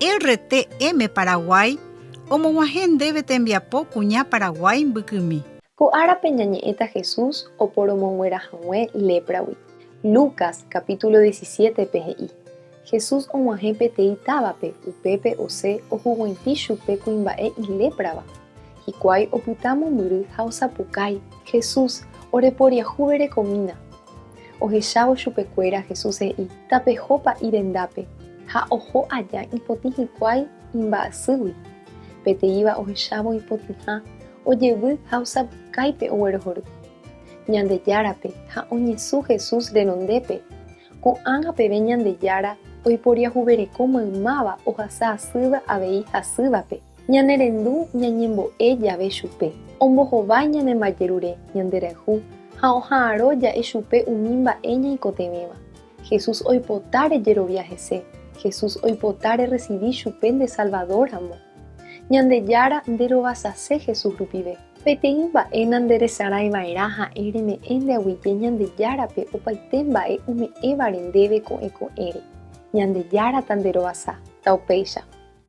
RTM Paraguay omog̃uahẽ ndéve tembiapo kuña Paraguay mbykymi. Ko árape ñañe'ẽta Jesús oporomonguerahague lépragui. Lucas capítulo 17 pe he'i. Jesús og̃uahẽ peteĩ távape upépe osẽ ohug̃uaitĩ chupe kuimba'e iléprava. Hikuái opyta mombyry ha osapukái. Jesús oreporiahuve rekomína. Ohechávo chupekuéra Jesús he'i tapehópa irendápe ha oho aja ipotĩ hikuái imba'asýgui. Peteĩva ohechávo ipotĩha ojevy ha osapukáipe oguerohory. Ñandejárape ha oñesũ Jesús renondépe. Ko'ág̃a peve Ñandejára oiporiahuvereko maymáva ohasa asýva avei hasývape. Ñane rendu ñañembo'e jave chupe. Ombohovái ñanembajérure ñanderehu ha oha'ãrõ ja'e chupe umi mba'e ñaikotevẽva. Jesús oipota rejerovia hese. Jesús oipota recibi chupe nde Salvador-amo. Ñandejára nderovasase Jesús rupive. Peteĩ mba'e nanderesaráiva'erã ha'e reme'ẽ ndeaguyje Ñandejárape opaite mba'e ome'ẽvare ndéve ko'ẽko'ẽre. Ñandejárata nderovasa. Taupéicha.